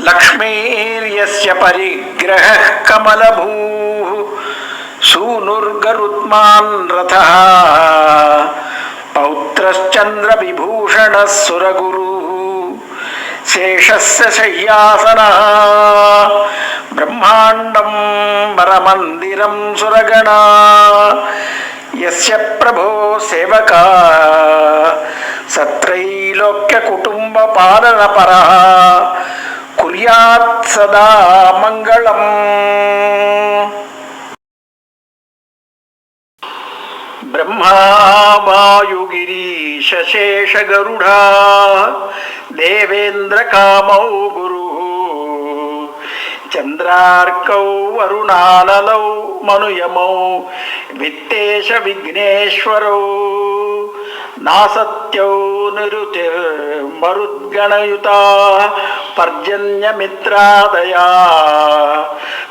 లక్ష్మీర్యస్య పరిగ్రహః కమలభూః సూనుర్గరుత్మాన్ రథః పౌత్రశ్చంద్రవిభూషణः సురగురుః శేషస్య శయ్యాసనః బ్రహ్మాండం వరమందిరం సురగణా యస్య ప్రభో సేవకా సత్రైలోక్య కుటుంబ పాలన పరః కుర్యాత్ సదా మంగళం. బ్రహ్మా వాయుగిరీశ శేష గరుడా దేవేంద్ర కామౌ గురు చంద్రార్కౌ వరుణానలౌ మనుయమౌ విత్తేశ విఘ్నేశ్వరౌ నాసత్యౌ నిరుతిర్మరుద్గణయుతా పర్జన్యమిత్రాదయా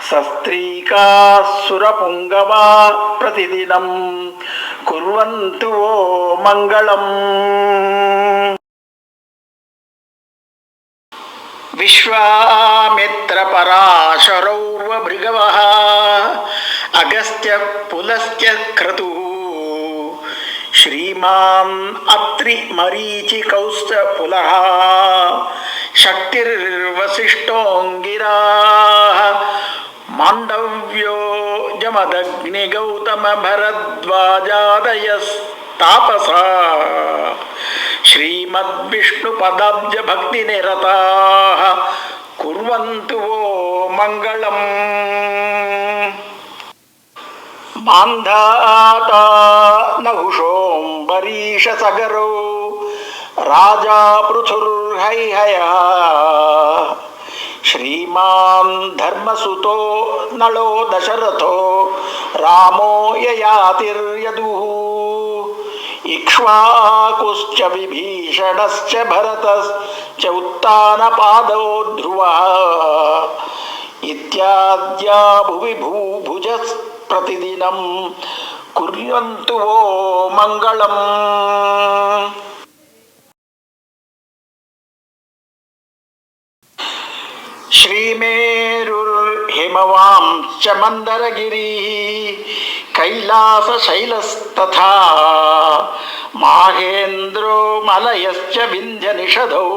సస్త్రీకాసురపుంగవా ప్రతిదినం కుర్వంతు ఓ మంగళం. విశ్వామిత్ర పరాశరౌర్వ భృగవః అగస్త్య పులస్త్య క్రతుః శ్రీమాన్ అత్రి మరీచి కౌస్త పులః శక్తిర్వసిష్ఠోంగిరాః మాండవ్యో జమదగ్ని గౌతమ భరద్వాజాదయస్తాపసా శ్రీమద్విష్ణు పదాబ్జ భక్తి నిరతాః కుర్వంతు ఓ మంగళం. మాంధాతా నహుషోంబరీష సగరో రాజా పృథుర్హైహయః శ్రీమాన్ ధర్మసుతో నళో దశరథో రామో యయాతిర్యదుః ఇక్ష్వాకుశ్చ విభీషణశ్చ భరతశ్చ ఉత్తానపాదో ధ్రువః ఇత్యాద్యా భువి భూభుజః ప్రతిదినం కుర్యంతు ఓ మంగళం. శ్రీమేరుర్హిమవాంశ్చ మందరగిరిః కైలాసశైలస్తథా మాహేంద్రో మలయశ్చ వింధ్యనిషధౌ